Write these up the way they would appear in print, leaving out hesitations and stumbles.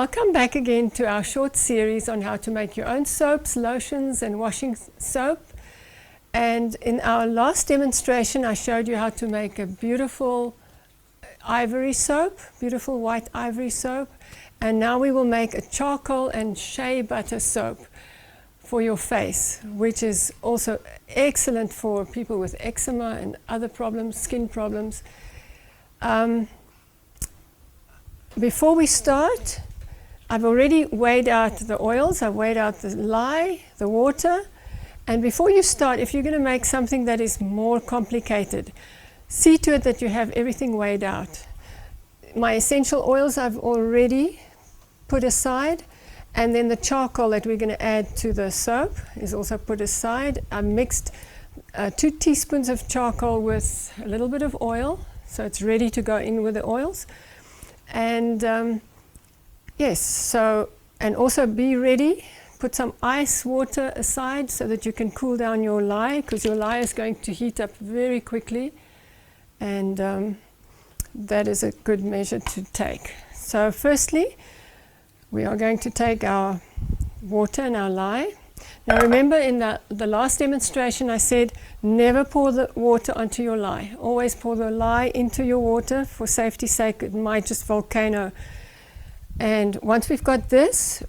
Welcome back again to our short series on how to make your own soaps, lotions and washing soap. And in our last demonstration I showed you how to make a beautiful ivory soap, beautiful white ivory soap. And now we will make a charcoal and shea butter soap for your face, which is also excellent for people with eczema and other problems, skin problems. Before we start, I've already weighed out the oils, I've weighed out the lye, the water, and before you start, if you're going to make something that is more complicated, see to it that you have everything weighed out. My essential oils I've already put aside, and then the charcoal that we're going to add to the soap is also put aside. I mixed 2 teaspoons of charcoal with a little bit of oil, so it's ready to go in with the oils. And yes, so, and also be ready, put some ice water aside so that you can cool down your lye, because your lye is going to heat up very quickly, and that is a good measure to take. So firstly, we are going to take our water and our lye. Now remember, in the last demonstration I said never pour the water onto your lye. Always pour the lye into your water. For safety's sake, it might just volcano. And once we've got this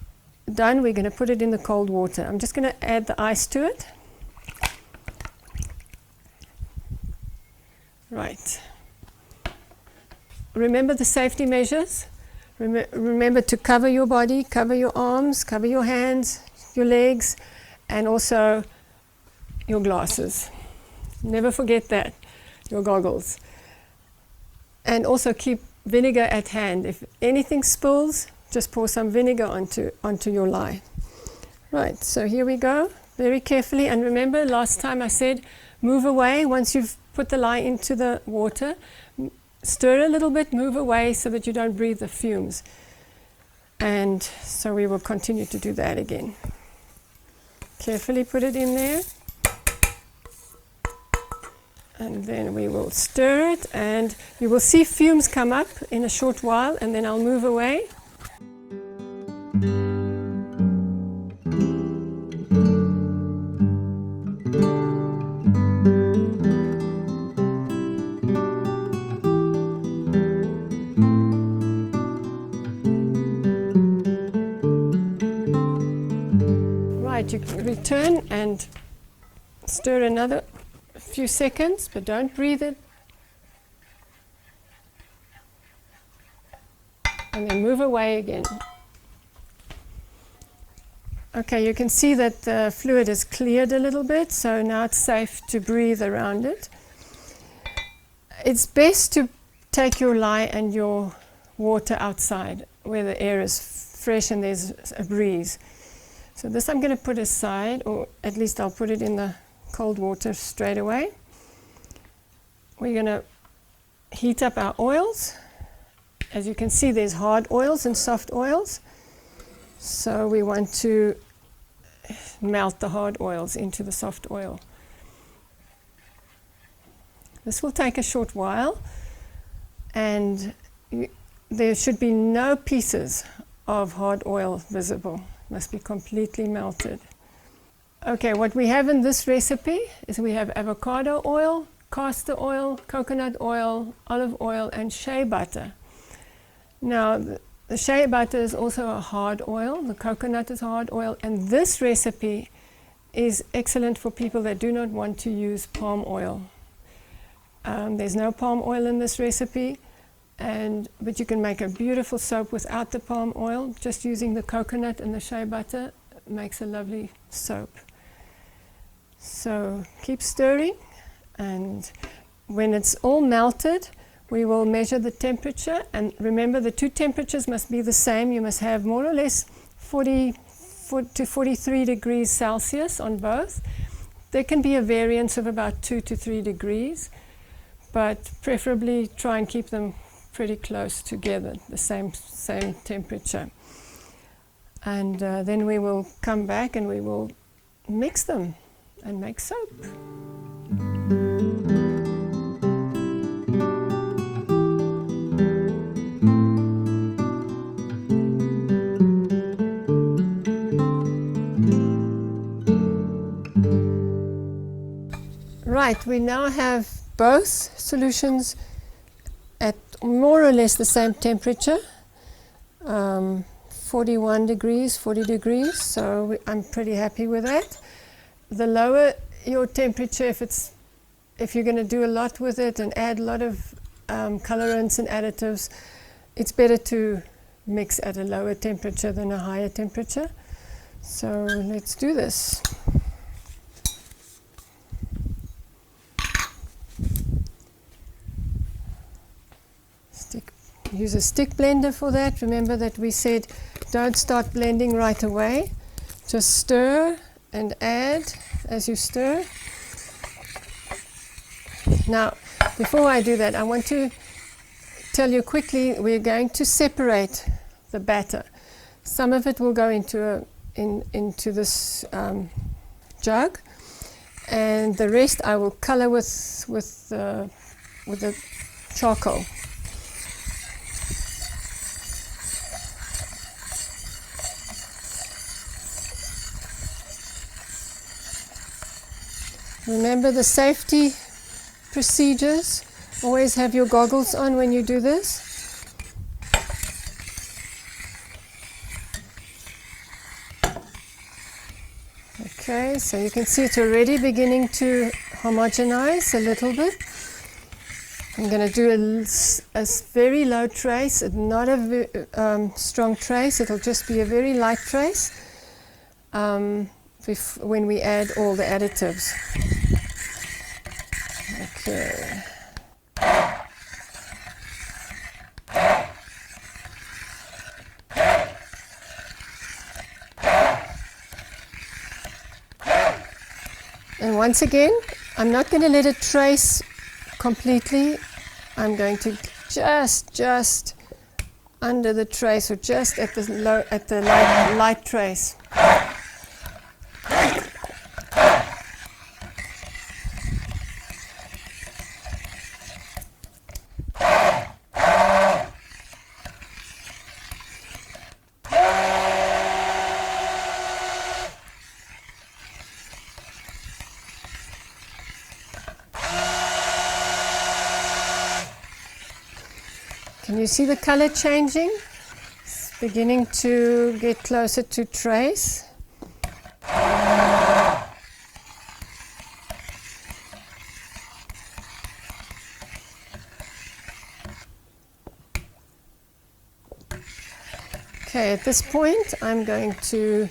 done, we're going to put it in the cold water. I'm just going to add the ice to it. Right. Remember the safety measures. Remember to cover your body, cover your arms, cover your hands, your legs, and also your glasses. Never forget that, your goggles. And also keep vinegar at hand. If anything spills, just pour some vinegar onto your lye. Right, so here we go, very carefully. And remember, last time I said move away once you've put the lye into the water. Stir a little bit, move away so that you don't breathe the fumes. And so we will continue to do that again. Carefully put it in there. And then we will stir it, and you will see fumes come up in a short while, and then I'll move away. Right, you can return and stir another few seconds, but don't breathe it. And then move away again. Okay, you can see that the fluid has cleared a little bit, so now it's safe to breathe around it. It's best to take your lye and your water outside where the air is fresh and there's a breeze. So this I'm going to put aside, or at least I'll put it in the cold water straight away. We're going to heat up our oils. As you can see, there's hard oils and soft oils. So we want to melt the hard oils into the soft oil. This will take a short while, and there should be no pieces of hard oil visible. It must be completely melted. Okay, what we have in this recipe is we have avocado oil, castor oil, coconut oil, olive oil, and shea butter. Now, the shea butter is also a hard oil, the coconut is hard oil, and this recipe is excellent for people that do not want to use palm oil. There's no palm oil in this recipe, but you can make a beautiful soap without the palm oil. Just using the coconut and the shea butter makes a lovely soap. So keep stirring, and when it's all melted, we will measure the temperature. And remember, the 2 temperatures must be the same. You must have more or less 40 to 43 degrees Celsius on both. There can be a variance of about 2 to 3 degrees, but preferably try and keep them pretty close together, the same temperature. And then we will come back and we will mix them and make soap. Right, we now have both solutions at more or less the same temperature, 41 degrees, 40 degrees, so I'm pretty happy with that. The lower your temperature, if you're going to do a lot with it and add a lot of colorants and additives, it's better to mix at a lower temperature than a higher temperature. So let's do this. Use a stick blender for that. Remember that we said don't start blending right away. Just stir and add as you stir. Now, before I do that, I want to tell you quickly, we're going to separate the batter. Some of it will go into this jug, and the rest I will color with the charcoal. Remember the safety procedures. Always have your goggles on when you do this. Okay, so you can see it's already beginning to homogenize a little bit. I'm going to do a very low trace, not a strong trace. It'll just be a very light trace when we add all the additives. Okay. And once again, I'm not going to let it trace completely. I'm going to just under the trace, or just at the light trace. Can you see the color changing? It's beginning to get closer to trace. Okay, at this point I'm going to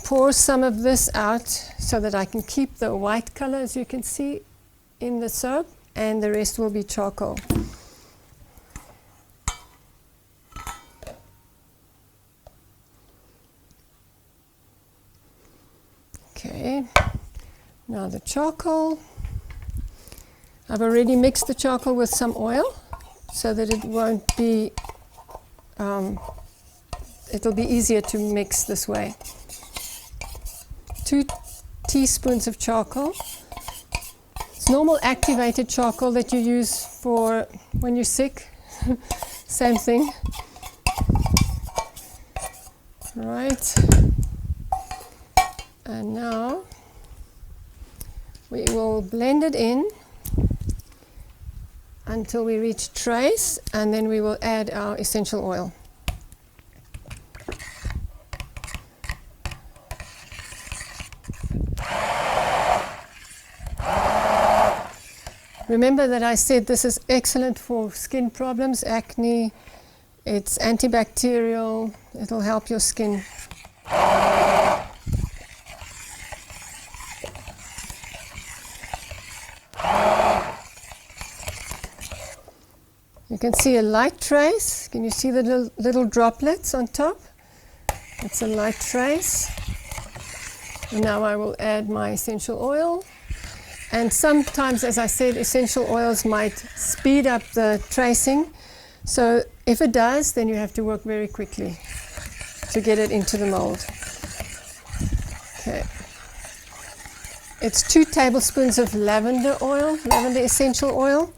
pour some of this out so that I can keep the white color, as you can see, in the soap, and the rest will be charcoal. Okay, now the charcoal. I've already mixed the charcoal with some oil so that it won't be, it'll be easier to mix this way. 2 teaspoons of charcoal. It's normal activated charcoal that you use for when you're sick. Same thing. Right. And now we will blend it in until we reach trace, and then we will add our essential oil. Remember that I said this is excellent for skin problems, acne. It's antibacterial. It'll help your skin. You can see a light trace. Can you see the little droplets on top? It's a light trace. And now I will add my essential oil. And sometimes, as I said, essential oils might speed up the tracing. So if it does, then you have to work very quickly to get it into the mold. Okay. It's 2 tablespoons of lavender oil, lavender essential oil.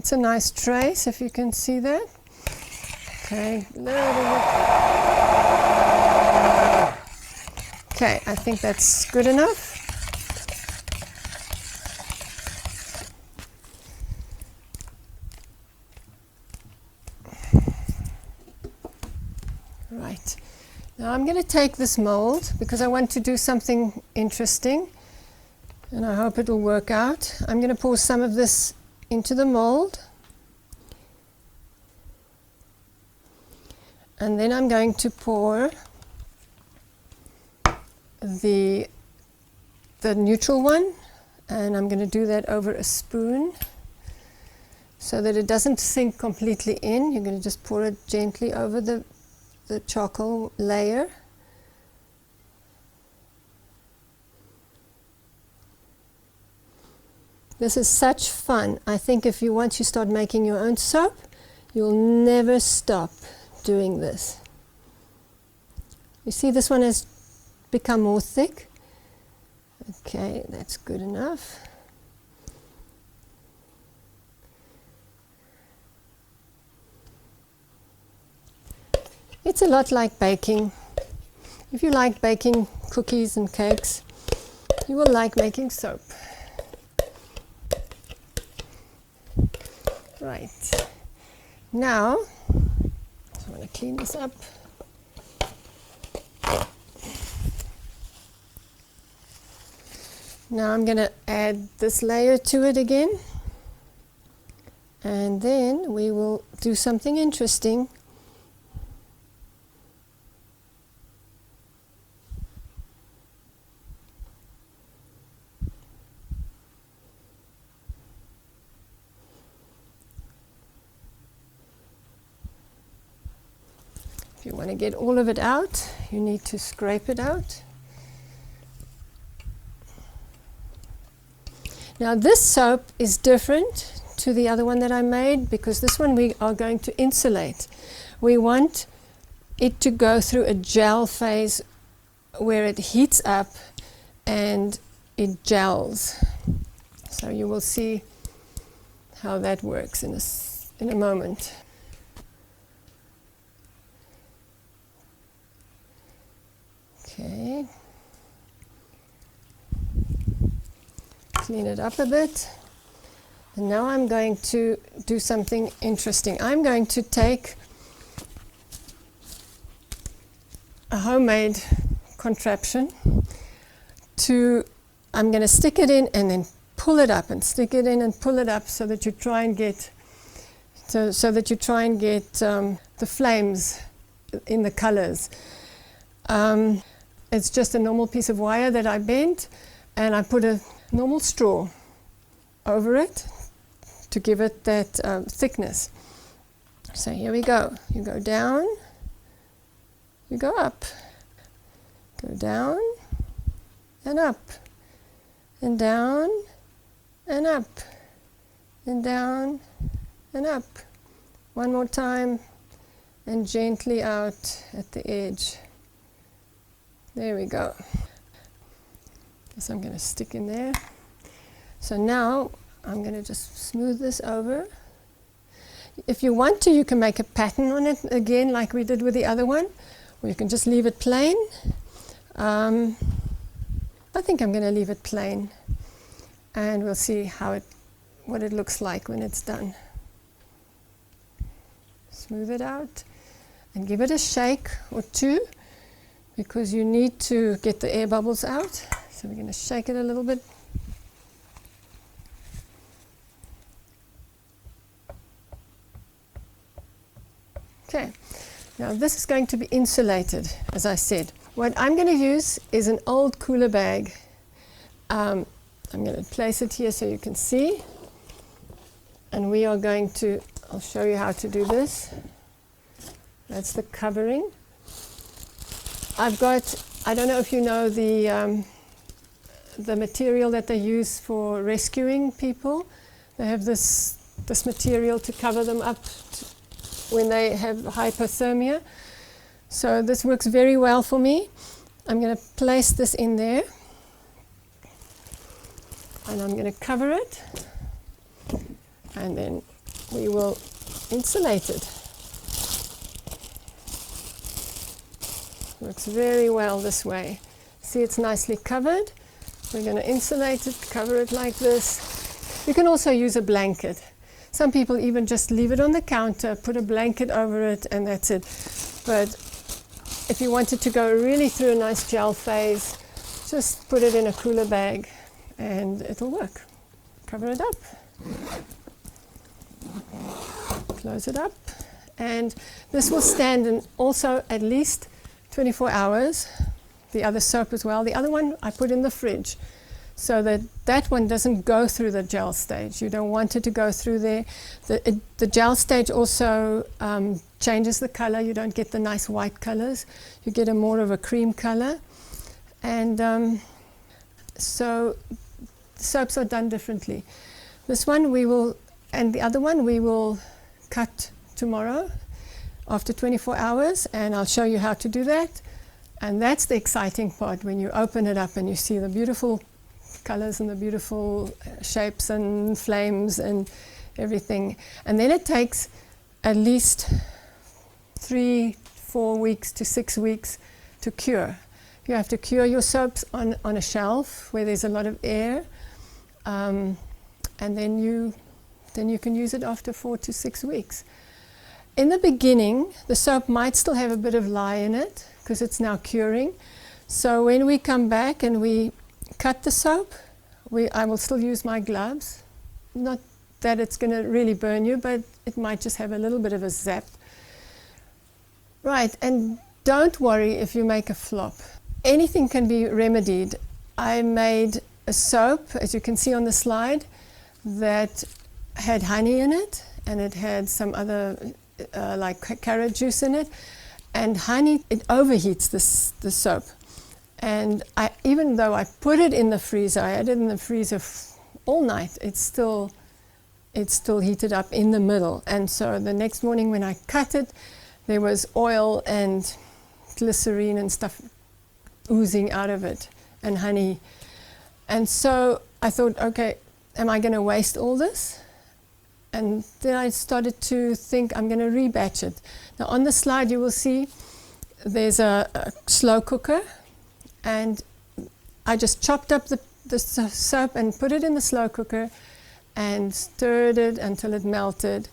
That's a nice trace, if you can see that. Okay, okay, I think that's good enough. Right, now I'm going to take this mold because I want to do something interesting and I hope it will work out. I'm going to pour some of this into the mold and then I'm going to pour the neutral one, and I'm going to do that over a spoon so that it doesn't sink completely in. You're going to just pour it gently over the charcoal layer. This is such fun. I think if you once you start making your own soap, you'll never stop doing this. You see this one has become more thick. Okay, that's good enough. It's a lot like baking. If you like baking cookies and cakes, you will like making soap. Right. Now, I want to clean this up. Now I'm going to add this layer to it again, and then we will do something interesting. If you want to get all of it out, you need to scrape it out. Now this soap is different to the other one that I made because this one we are going to insulate. We want it to go through a gel phase where it heats up and it gels. So you will see how that works in a moment. Okay. Clean it up a bit. And now I'm going to do something interesting. I'm going to take a homemade contraption I'm going to stick it in and then pull it up and stick it in and pull it up so that you try and get the flames in the colors. It's just a normal piece of wire that I bent, and I put a normal straw over it to give it that thickness. So here we go. You go down, you go up, go down and up, and down and up, and down and up. One more time, and gently out at the edge. There we go. So I'm going to stick in there. So now I'm going to just smooth this over. If you want to, you can make a pattern on it again like we did with the other one, or you can just leave it plain. I think I'm going to leave it plain, and we'll see what it looks like when it's done. Smooth it out and give it a shake or two, because you need to get the air bubbles out. So we're going to shake it a little bit. Okay, now this is going to be insulated, as I said. What I'm going to use is an old cooler bag. I'm going to place it here so you can see. And we are going to, I'll show you how to do this. That's the covering. I've got, I don't know if you know the material that they use for rescuing people. They have this material to cover them up when they have hypothermia. So this works very well for me. I'm going to place this in there, and I'm going to cover it, and then we will insulate it. Works very well this way. See, it's nicely covered. We're going to insulate it, cover it like this. You can also use a blanket. Some people even just leave it on the counter, put a blanket over it, and that's it. But if you wanted to go really through a nice gel phase, just put it in a cooler bag and it'll work. Cover it up. Close it up. And this will stand in also at least 24 hours. The other soap as well. The other one I put in the fridge so that that one doesn't go through the gel stage. You don't want it to go through there. The gel stage also changes the color. You don't get the nice white colors. You get a more of a cream color. And so soaps are done differently. This one we will, and the other one we will cut tomorrow after 24 hours, and I'll show you how to do that. And that's the exciting part, when you open it up and you see the beautiful colors and the beautiful shapes and flames and everything. And then it takes at least 3-4 weeks to 6 weeks to cure. You have to cure your soaps on a shelf where there's a lot of air, and then you can use it after 4 to 6 weeks. In the beginning, the soap might still have a bit of lye in it because it's now curing. So when we come back and we cut the soap, I will still use my gloves. Not that it's going to really burn you, but it might just have a little bit of a zap. Right, and don't worry if you make a flop. Anything can be remedied. I made a soap, as you can see on the slide, that had honey in it, and it had some other like carrot juice in it. And honey, it overheats the soap. And even though I put it in the freezer, I had it in the freezer all night, it's still heated up in the middle. And so the next morning when I cut it, there was oil and glycerine and stuff oozing out of it, and honey. And so I thought, okay, am I going to waste all this? And then I started to think I'm going to rebatch it. Now on the slide you will see there's a slow cooker, and I just chopped up the soap and put it in the slow cooker and stirred it until it melted.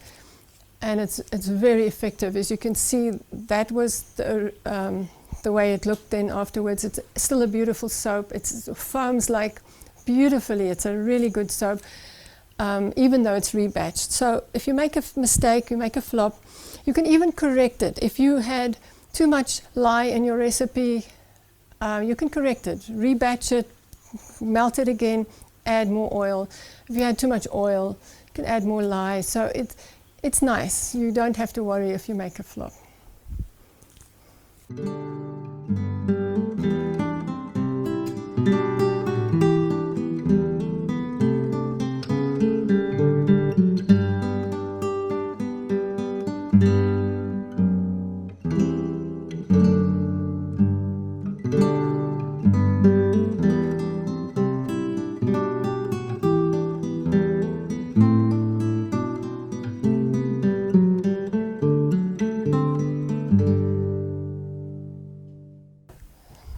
And it's very effective. As you can see, that was the way it looked then afterwards. It's still a beautiful soap. It foams like beautifully. It's a really good soap. Even though it's rebatched. So if you make a mistake, you make a flop, you can even correct it. If you had too much lye in your recipe, you can correct it, rebatch it, melt it again, add more oil. If you had too much oil, you can add more lye. So it's nice. You don't have to worry if you make a flop.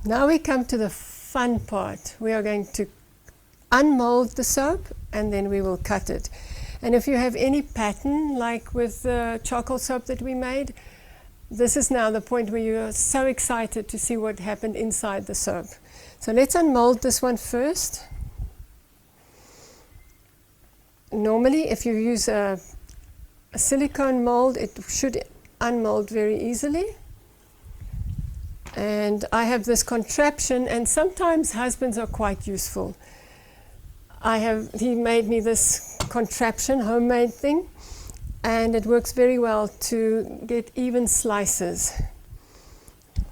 Now we come to the fun part. We are going to unmold the soap and then we will cut it. And if you have any pattern, like with the charcoal soap that we made, this is now the point where you are so excited to see what happened inside the soap. So let's unmold this one first. Normally, if you use a silicone mold, it should unmold very easily. And I have this contraption, and sometimes husbands are quite useful. He made me this contraption, homemade thing, and it works very well to get even slices.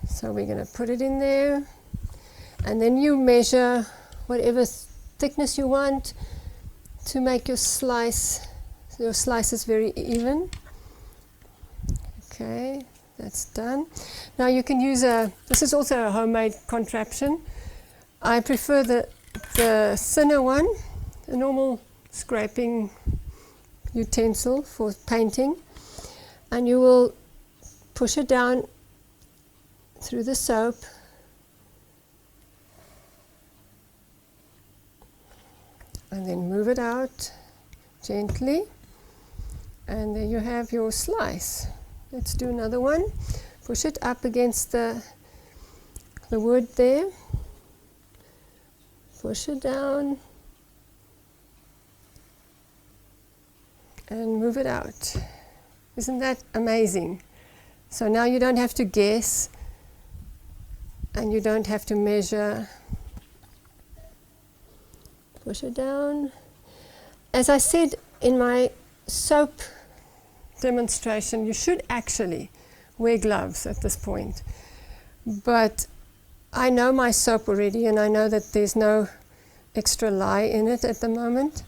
So we're going to put it in there, and then you measure whatever thickness you want to make your slices very even. Okay. That's done. Now you can use this is also a homemade contraption. I prefer the thinner one, the normal scraping utensil for painting, and you will push it down through the soap, and then move it out gently, and there you have your slice. Let's do another one. Push it up against the wood there, push it down, and move it out. Isn't that amazing? So now you don't have to guess, and you don't have to measure. Push it down. As I said in my soap demonstration, you should actually wear gloves at this point. But I know my soap already, and I know that there's no extra lye in it at the moment,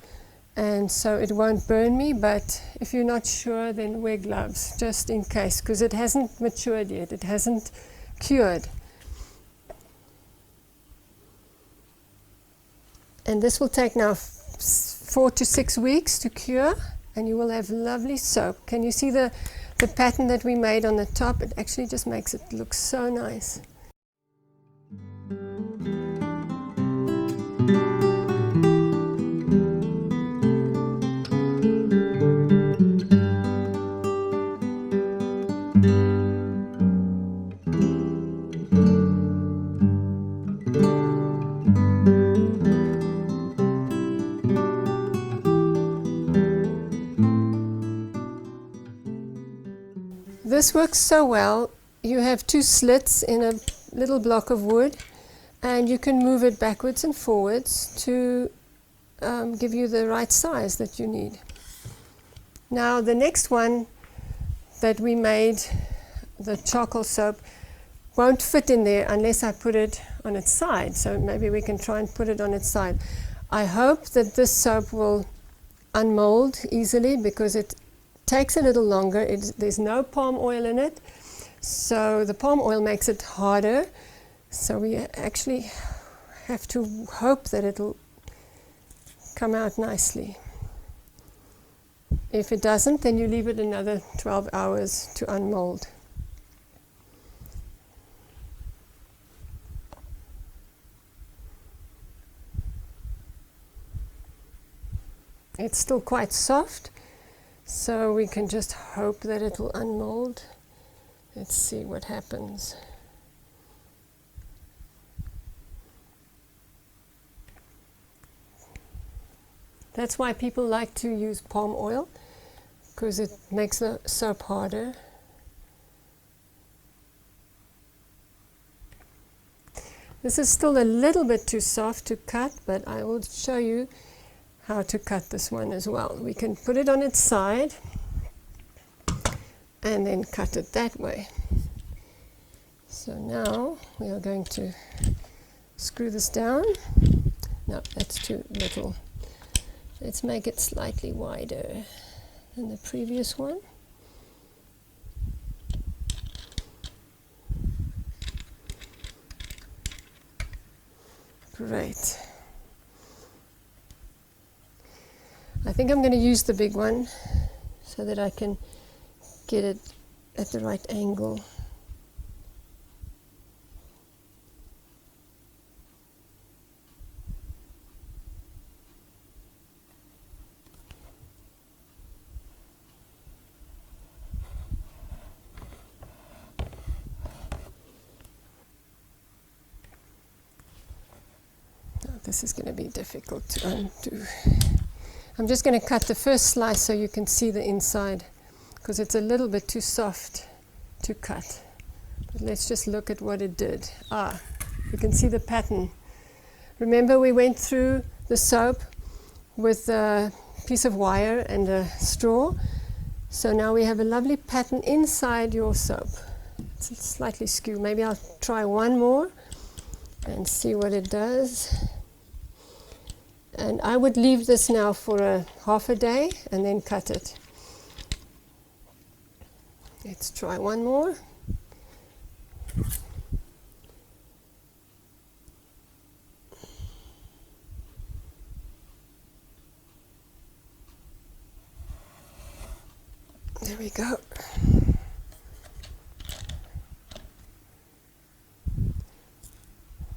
and so it won't burn me. But if you're not sure, then wear gloves just in case, because it hasn't matured yet, it hasn't cured. And this will take now 4 to 6 weeks to cure, and you will have lovely soap. Can you see the pattern that we made on the top? It actually just makes it look so nice. This works so well. You have 2 slits in a little block of wood, and you can move it backwards and forwards to give you the right size that you need. Now the next one that we made, the charcoal soap, won't fit in there unless I put it on its side. So maybe we can try and put it on its side. I hope that this soap will unmold easily, because it takes a little longer. There's no palm oil in it, so the palm oil makes it harder. So we actually have to hope that it'll come out nicely. If it doesn't, then you leave it another 12 hours to unmold. It's still quite soft, so we can just hope that it will unmold. Let's see what happens. That's why people like to use palm oil, because it makes the soap harder. This is still a little bit too soft to cut, but I will show you how to cut this one as well. We can put it on its side and then cut it that way. So now we are going to screw this down. No, that's too little. Let's make it slightly wider than the previous one. Great. I think I'm going to use the big one so that I can get it at the right angle. Now, this is going to be difficult to undo. I'm just going to cut the first slice so you can see the inside, because it's a little bit too soft to cut. But let's just look at what it did. You can see the pattern. Remember, we went through the soap with a piece of wire and a straw. So now we have a lovely pattern inside your soap. It's slightly skewed. Maybe I'll try one more and see what it does. And I would leave this now for half a day and then cut it. Let's try one more. There we go.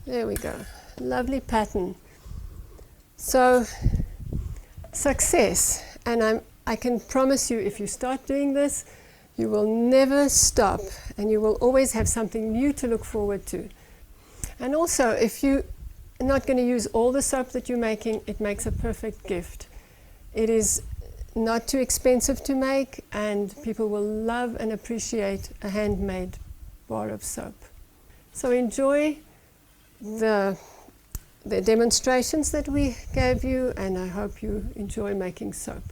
There we go. Lovely pattern. So, success. And I can promise you, if you start doing this, you will never stop, and you will always have something new to look forward to. And also, if you're not going to use all the soap that you're making, it makes a perfect gift. It is not too expensive to make, and people will love and appreciate a handmade bar of soap. So enjoy the demonstrations that we gave you, and I hope you enjoy making soap.